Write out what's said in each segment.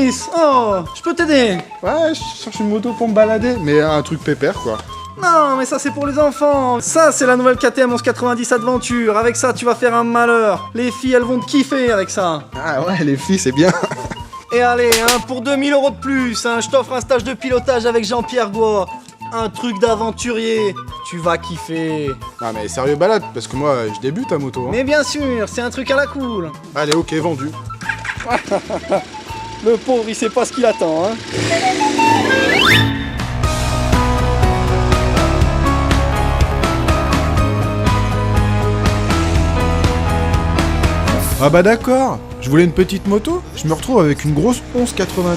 Chris! Oh, je peux t'aider! Ouais, je cherche une moto pour me balader, mais un truc pépère quoi. Non, mais ça c'est pour les enfants. Ça c'est la nouvelle KTM 1190 Adventure. Avec ça tu vas faire un malheur. Les filles elles vont te kiffer avec ça. Ah ouais, les filles c'est bien. Et allez, pour 2000 € de plus, je t'offre un stage de pilotage avec Jean-Pierre Goua. Un truc d'aventurier. Tu vas kiffer. Ah mais sérieux balade, parce que moi je débute à moto. Hein. Mais bien sûr, c'est un truc à la cool. Allez, ok, vendu. Le pauvre il sait pas ce qu'il attend. Ah bah d'accord, je voulais une petite moto, je me retrouve avec une grosse 1190.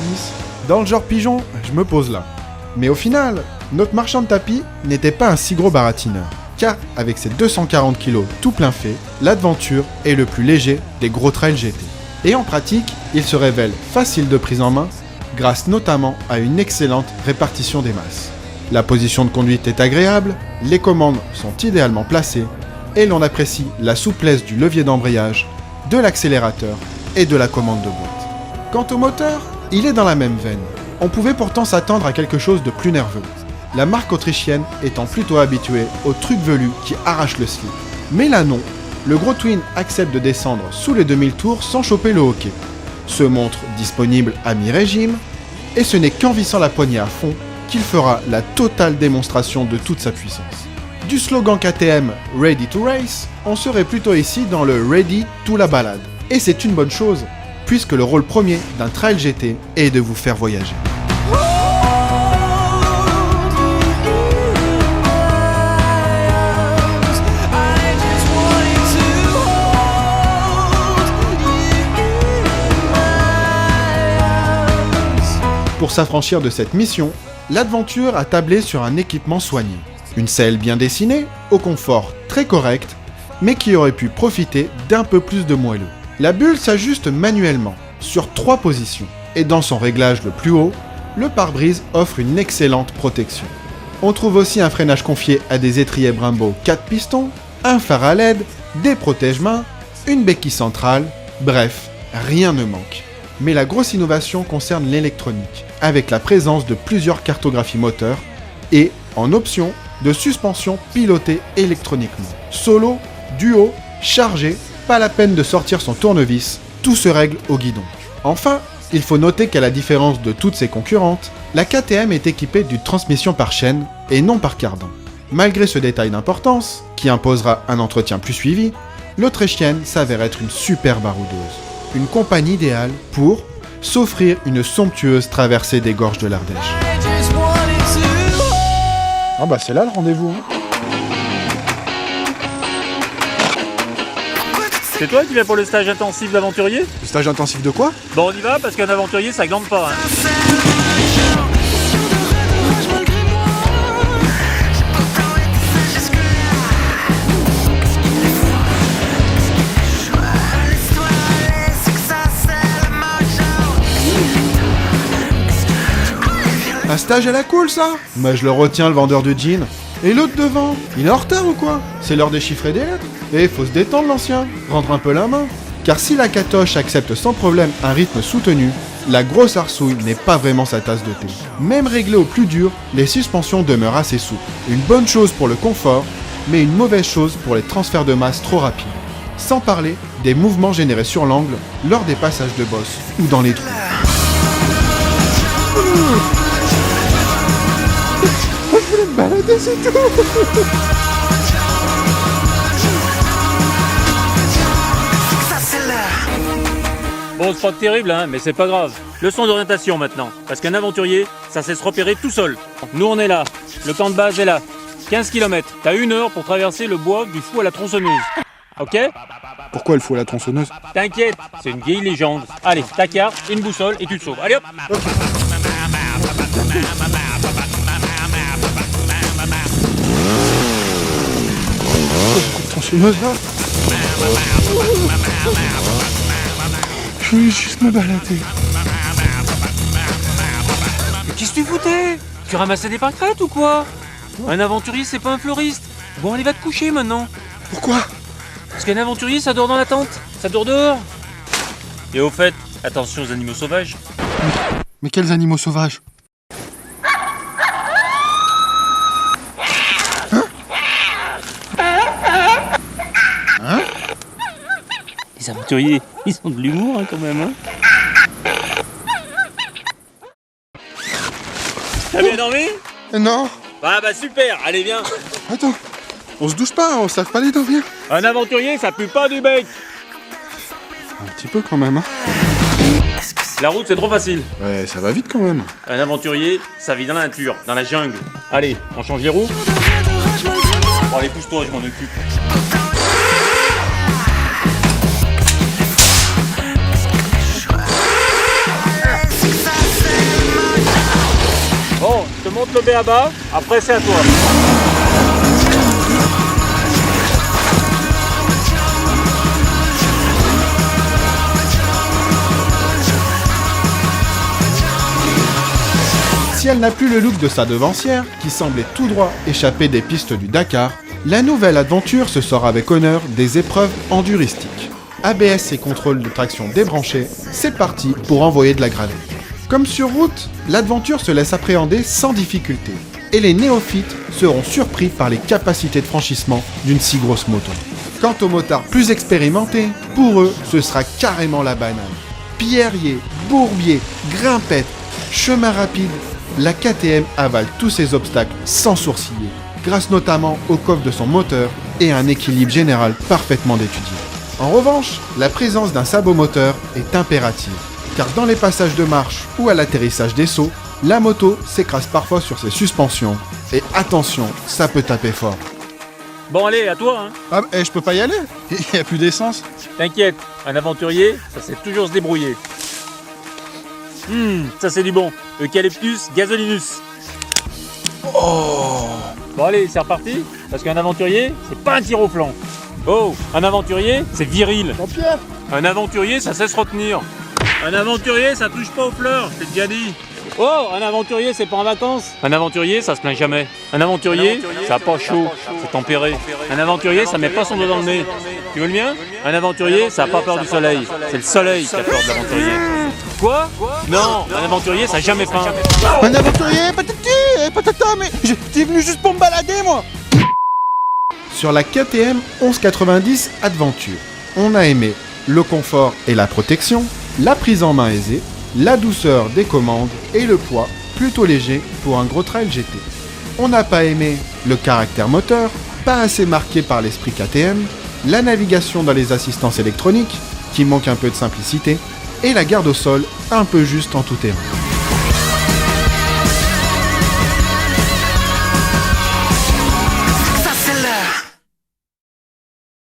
Dans le genre pigeon, je me pose là. Mais au final, notre marchand de tapis n'était pas un si gros baratineur. Car avec ses 240 kg tout plein fait, l'Adventure est le plus léger des gros trails GT. Et en pratique, il se révèle facile de prise en main, grâce notamment à une excellente répartition des masses. La position de conduite est agréable, les commandes sont idéalement placées, et l'on apprécie la souplesse du levier d'embrayage, de l'accélérateur et de la commande de boîte. Quant au moteur, il est dans la même veine. On pouvait pourtant s'attendre à quelque chose de plus nerveux. La marque autrichienne étant plutôt habituée aux trucs velus qui arrachent le slip. Mais là non, le gros Twin accepte de descendre sous les 2000 tours sans choper le hockey. Se montre disponible à mi-régime, et ce n'est qu'en vissant la poignée à fond qu'il fera la totale démonstration de toute sa puissance. Du slogan KTM Ready to Race, on serait plutôt ici dans le Ready to la balade. Et c'est une bonne chose, puisque le rôle premier d'un trail GT est de vous faire voyager. Pour s'affranchir de cette mission, l'Adventure a tablé sur un équipement soigné. Une selle bien dessinée, au confort très correct, mais qui aurait pu profiter d'un peu plus de moelleux. La bulle s'ajuste manuellement, sur 3 positions, et dans son réglage le plus haut, le pare-brise offre une excellente protection. On trouve aussi un freinage confié à des étriers Brembo 4 pistons, un phare à LED, des protège-mains, une béquille centrale, bref, rien ne manque. Mais la grosse innovation concerne l'électronique, avec la présence de plusieurs cartographies moteurs et, en option, de suspension pilotée électroniquement. Solo, duo, chargé, pas la peine de sortir son tournevis, tout se règle au guidon. Enfin, il faut noter qu'à la différence de toutes ses concurrentes, la KTM est équipée d'une transmission par chaîne et non par cardan. Malgré ce détail d'importance, qui imposera un entretien plus suivi, l'Autrichienne s'avère être une super baroudeuse. Une compagne idéale pour s'offrir une somptueuse traversée des gorges de l'Ardèche. Ah bah c'est là le rendez-vous. C'est toi qui viens pour le stage intensif d'aventurier? Le stage intensif de quoi? Bon on y va parce qu'un aventurier ça glande pas. Un stage à la cool ça? Mais je le retiens le vendeur de jeans. Et l'autre devant, il est en retard ou quoi? C'est l'heure des chiffres et des lettres. Et faut se détendre l'ancien, rendre un peu la main. Car si la Katoche accepte sans problème un rythme soutenu, la grosse arsouille n'est pas vraiment sa tasse de thé. Même réglée au plus dur, les suspensions demeurent assez souples. Une bonne chose pour le confort, mais une mauvaise chose pour les transferts de masse trop rapides. Sans parler des mouvements générés sur l'angle lors des passages de bosse ou dans les trous. Je voulais me balader, c'est tout. Bon c'est pas terrible mais c'est pas grave. Leçon d'orientation maintenant. Parce qu'un aventurier, ça sait se repérer tout seul. Nous on est là, le camp de base est là. 15 km, t'as 1 heure pour traverser le bois du fou à la tronçonneuse. Ok? Pourquoi il faut la tronçonneuse? T'inquiète, c'est une vieille légende. Allez, ta carte, une boussole et tu te sauves. Allez hop! Okay. Tronçonneuse là? Je voulais juste me balader. Mais qu'est-ce que tu foutais? Tu ramassais des pâquerettes ou quoi? Un aventurier c'est pas un fleuriste. Bon allez va te coucher maintenant. Pourquoi? Parce qu'un aventurier ça dort dans la tente, ça dort dehors. Et au fait, attention aux animaux sauvages. Mais quels animaux sauvages? Les aventuriers, ils ont de l'humour hein, quand même. Hein. T'as bien dormi? Non. Bah super, allez viens. Attends, on se douche pas, on se lave pas les dents, viens. Un aventurier, ça pue pas du bec. Un petit peu quand même, hein. La route c'est trop facile. Ouais, ça va vite quand même. Un aventurier, ça vit dans la nature, dans la jungle. Allez, on change les roues. Bon allez, pousse-toi, je m'en occupe. Bon, je te montre le B.A.B.A, après c'est à toi. Si elle n'a plus le look de sa devancière, qui semblait tout droit échapper des pistes du Dakar, la nouvelle aventure se sort avec honneur des épreuves enduristiques. ABS et contrôle de traction débranchés, c'est parti pour envoyer de la gravée. Comme sur route, l'aventure se laisse appréhender sans difficulté, et les néophytes seront surpris par les capacités de franchissement d'une si grosse moto. Quant aux motards plus expérimentés, pour eux, ce sera carrément la banane. Pierriers, bourbiers, grimpettes, chemin rapide, la KTM avale tous ces obstacles sans sourciller, grâce notamment au coffre de son moteur et à un équilibre général parfaitement étudié. En revanche, la présence d'un sabot moteur est impérative, car dans les passages de marche ou à l'atterrissage des sauts, la moto s'écrase parfois sur ses suspensions, et attention, ça peut taper fort. Bon allez, à toi hein. Ah, je peux pas y aller? Il y a plus d'essence. T'inquiète, un aventurier, ça sait toujours se débrouiller. Ça c'est du bon. Eucalyptus gasolinus. Oh. Bon allez, c'est reparti. Parce qu'un aventurier, c'est pas un tir au flanc. Oh, un aventurier, c'est viril. Jean-Pierre. Un aventurier, ça sait se retenir. Un aventurier, ça touche pas aux fleurs, je t'ai déjà dit. Oh, un aventurier, c'est pas en vacances. Un aventurier, ça se plaint jamais. Un aventurier, ça a pas chaud, c'est tempéré. Un aventurier, ça met pas son doigt dans le nez. Tu veux le mien? Un aventurier, ça a pas peur du soleil. C'est le soleil qui a peur de l'aventurier. Quoi? Non, un aventurier, ça a jamais faim. Un aventurier, patata, mais j'étais venu juste pour me balader, moi. Sur la KTM 1190 Adventure, on a aimé le confort et la protection, la prise en main aisée, la douceur des commandes et le poids plutôt léger pour un gros trail GT. On n'a pas aimé le caractère moteur, pas assez marqué par l'esprit KTM, la navigation dans les assistances électroniques, qui manque un peu de simplicité, et la garde au sol un peu juste en tout terrain.